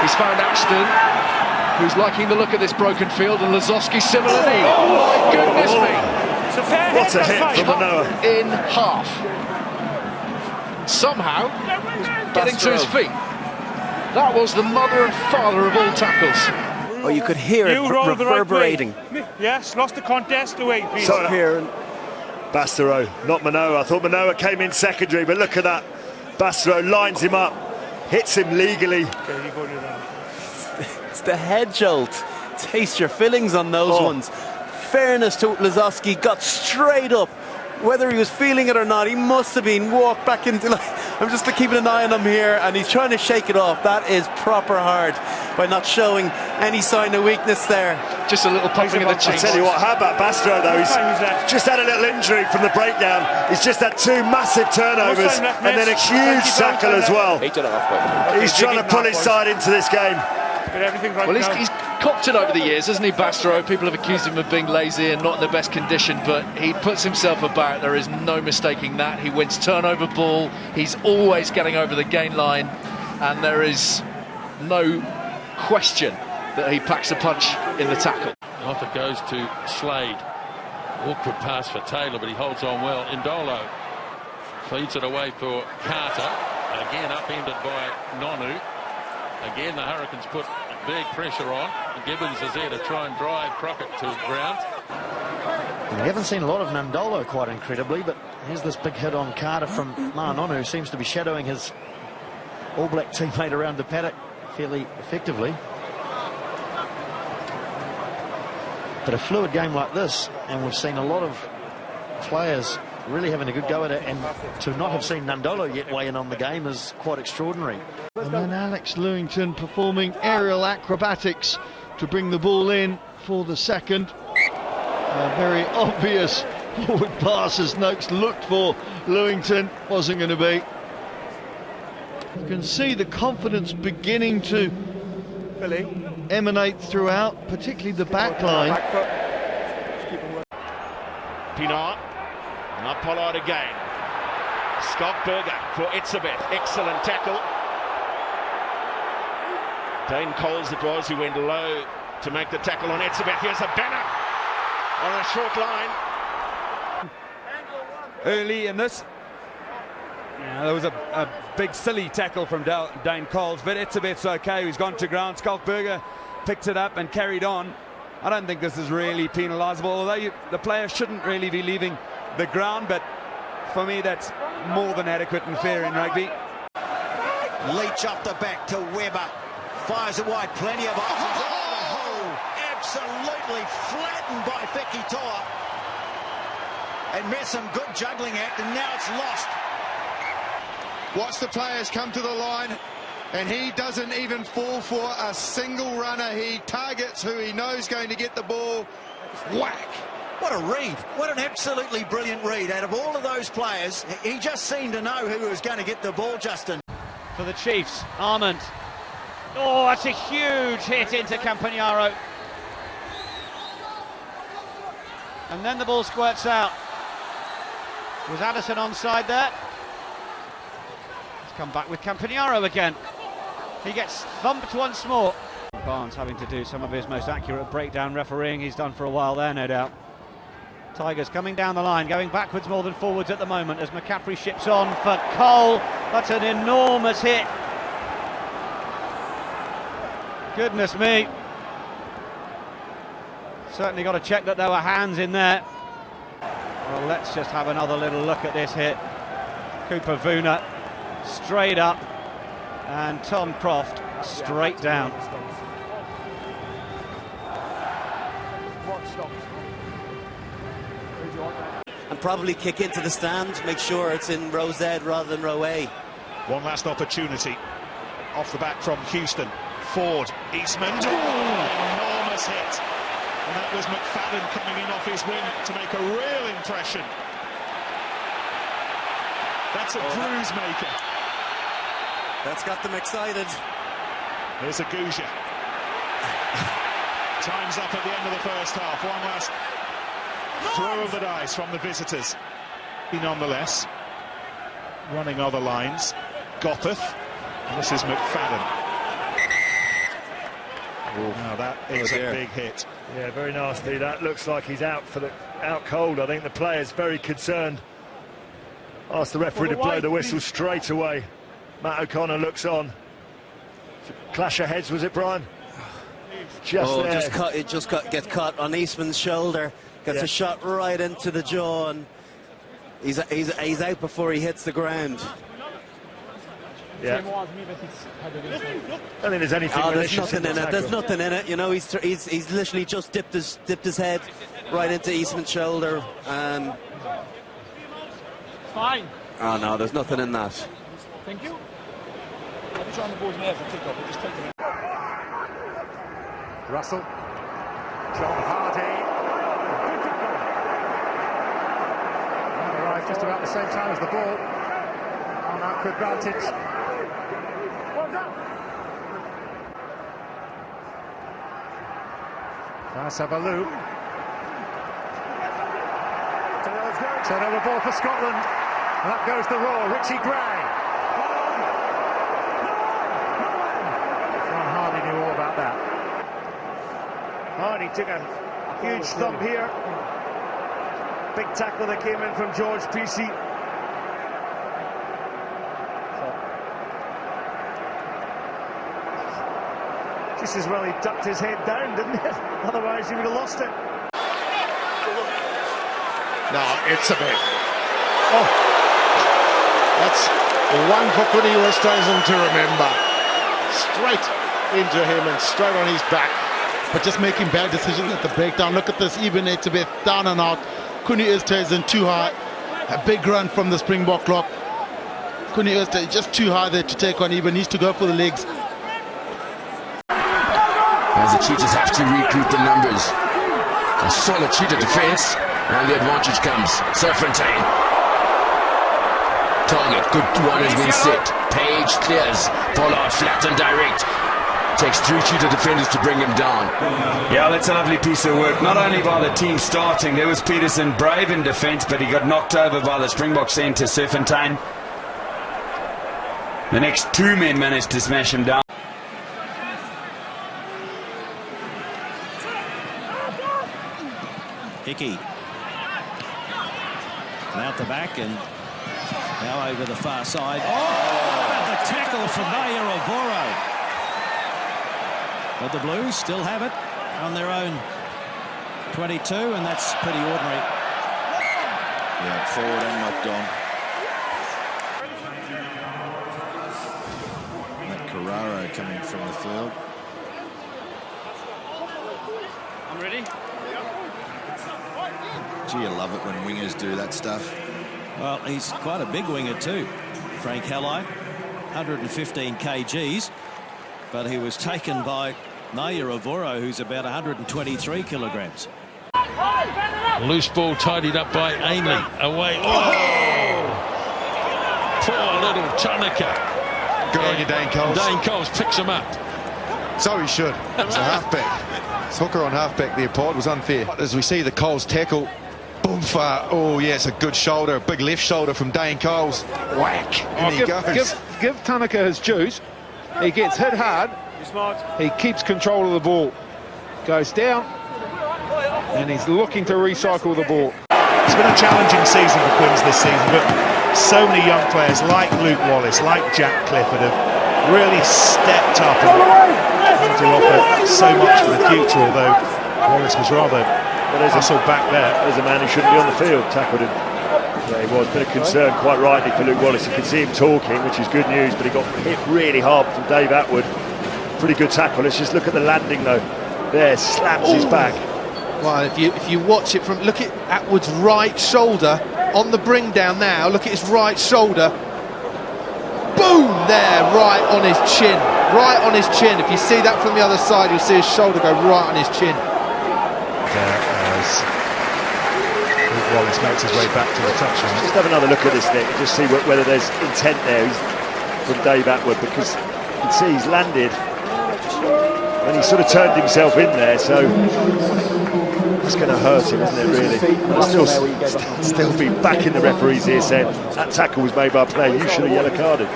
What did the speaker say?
He's found Ashton, who's liking the look of this broken field, and Lazowski similarly. Oh my goodness me! It's a fair What a hit from Manoa. In half. Somehow, getting to his feet. That was the mother and father of all tackles. Oh, you could hear it reverberating. Yes, lost the contest away. So here, Bastareaud, not Manoa. I thought Manoa came in secondary, but look at that. Bastareaud lines him up, hits him legally. Okay, you go to that. It's the head jolt. Taste your fillings on those ones. Fairness to Lazowski, got straight up. Whether he was feeling it or not, he must have been walked back into. I'm just keeping an eye on him here, and he's trying to shake it off. That is proper hard by not showing any sign of weakness there. Just a little puffing of the cheeks. I'll tell you what, how about Bastareaud though? He's just had a little injury from the breakdown. He's just had 2 massive turnovers and then a huge tackle as well. He's trying to pull his side into this game. Well, he's copped it over the years, hasn't he, Bastareaud? People have accused him of being lazy and not in the best condition, but he puts himself about. There is no mistaking that. He wins turnover ball. He's always getting over the gain line, and there is no question that he packs a punch in the tackle. Off it goes to Slade. Awkward pass for Taylor, but he holds on well. Indolo feeds it away for Carter. Again upended by Nonu. Again, the Hurricanes put big pressure on. Gibbons is there to try and drive Crockett to the ground. We haven't seen a lot of Nandolo, quite incredibly, but here's this big hit on Carter from Nonu, who seems to be shadowing his All Black teammate around the paddock fairly effectively. But a fluid game like this, and we've seen a lot of players really having a good go at it, and to not have seen Nandolo yet weigh in on the game is quite extraordinary. And then Alex Lewington performing aerial acrobatics to bring the ball in for the second. A very obvious forward pass as Noakes looked for. Lewington wasn't going to be. You can see the confidence beginning to emanate throughout, particularly the back line. Pinar, now Pollard again. Skogberger for Itzebeth, excellent tackle. Dane Coles it was who went low to make the tackle on Itzebeth. Here's a banner on a short line. Early in this, there was a big silly tackle from Dane Coles, but Itzebeth's okay. He's gone to ground. Skogberger picked it up and carried on. I don't think this is really penalisable, although the player shouldn't really be leaving the ground, but for me that's more than adequate and fair in rugby. Leach off the back to Webber, fires it wide, plenty of options. Oh, absolutely flattened by Feki Toa, and met some good juggling act, and now it's lost. Watch the players come to the line, and he doesn't even fall for a single runner. He targets who he knows is going to get the ball. Whack! What a read. What an absolutely brilliant read. Out of all of those players, he just seemed to know who was going to get the ball, Justin. For the Chiefs, Armand. Oh, that's a huge hit into Campagnaro. And then the ball squirts out. Was Addison onside there? Let's come back with Campagnaro again. He gets thumped once more. Barnes having to do some of his most accurate breakdown refereeing he's done for a while there, no doubt. Tigers coming down the line, going backwards more than forwards at the moment as McCaffrey ships on for Cole. That's an enormous hit. Goodness me. Certainly got to check that there were hands in there. Well, let's just have another little look at this hit. Cooper Vuna straight up, and Tom Croft straight down. And probably kick into the stand, make sure it's in row Z rather than row A. One last opportunity off the back from Houston. Ford, Eastman, enormous hit, and that was McFadden coming in off his wing to make a real impression. That's a bruise maker. That's got them excited. There's a Gouja. Time's up at the end of the first half. One last throw of the dice from the visitors. Nonetheless, running other lines. Gothard. This is McFadden. Now that is a big hit. Yeah, very nasty. That looks like he's out cold. I think the player's very concerned. Asked the referee to blow the whistle straight away. Matt O'Connor looks on. Clash of heads, was it, Brian? Just gets caught on Eastman's shoulder. Gets a shot right into the jaw, and he's out before he hits the ground. Yeah. I don't think there's anything. There's nothing in it. There's nothing in it. You know, he's literally just dipped his head right into Eastman's shoulder. Fine. Oh no, there's nothing in that. Thank you. Every time the ball's in the air for kick-off, we'll just take it. Russell, John Hardy. Arrived just about the same time as the ball. On that for advantage. Sabalu. Turnover ball for Scotland. And up goes the roar. Richie Gray. John Hardy knew all about that. Hardy took a huge thump here. Big tackle that came in from George Peacey. Just as well he ducked his head down, didn't he? Otherwise he would have lost it. No, it's a bit. Oh, that's one for Cooney Westhuizen to remember. Straight into him and straight on his back. But just making bad decisions at the breakdown. Look at this, even it's a bit down and out. Cooney Westhuizen too high. A big run from the Springbok lock. Cooney Westhuizen just too high there to take on. Even needs to go for the legs. As the Cheetahs have to recruit the numbers. A solid Cheetah defense, and the advantage comes. Serfontein. Target, good one has been set. Page clears. Pollard flat and direct. Takes 3 Cheetah defenders to bring him down. Yeah, that's a lovely piece of work. Not only by the team starting, there was Peterson brave in defence, but he got knocked over by the Springbok centre, Serfontein. The next 2 men managed to smash him down. Hickey. Out the back and now over the far side. Oh, what about the tackle from Naya Ovoro? But the Blues still have it on their own 22, and that's pretty ordinary. Yeah, forward and knocked on. Matt Carraro coming from the field. I'm ready. Gee, you love it when wingers do that stuff. Well, he's quite a big winger too, Frank Halli, 115 kgs, but he was taken by Naya Ovoro, who's about 123 kilograms. Loose ball tidied up by Ainley. Away. Oh! Poor little Tanaka. Good on you, Dane Coles. Dane Coles picks him up. So he should. It's a halfback. It's hooker on halfback there, Pod. Was unfair. As we see the Coles tackle. Boom far. Oh, yeah, it's a good shoulder. Big left shoulder from Dane Coles. Whack. And he goes. Give Tanaka his juice. He gets hit hard. He keeps control of the ball. Goes down. And he's looking to recycle the ball. It's been a challenging season for Quins this season, but so many young players like Luke Wallace, like Jack Clifford have really stepped up and to offer so much for the future, although Wallace was rather hustled back there. There's a man who shouldn't be on the field, tackled him. Yeah, he was. Bit of concern, quite rightly, for Luke Wallace. You could see him talking, which is good news, but he got hit really hard from Dave Atwood. Pretty good tackle. Let's just look at the landing, though. There, slaps his back. Well, if you watch it from, look at Atwood's right shoulder on the bring down now. Look at his right shoulder. Boom! There, right on his chin. Right on his chin. If you see that from the other side, you'll see his shoulder go right on his chin. As Luke Wallace makes his way back to the touchline. Just have another look at this, Nick. Just see whether there's intent there from Dave Atwood, because you can see he's landed and he sort of turned himself in there, so it's going to hurt him, isn't it, really? But still be back in the referee's ear saying that tackle was made by a player, you should have yellow carded.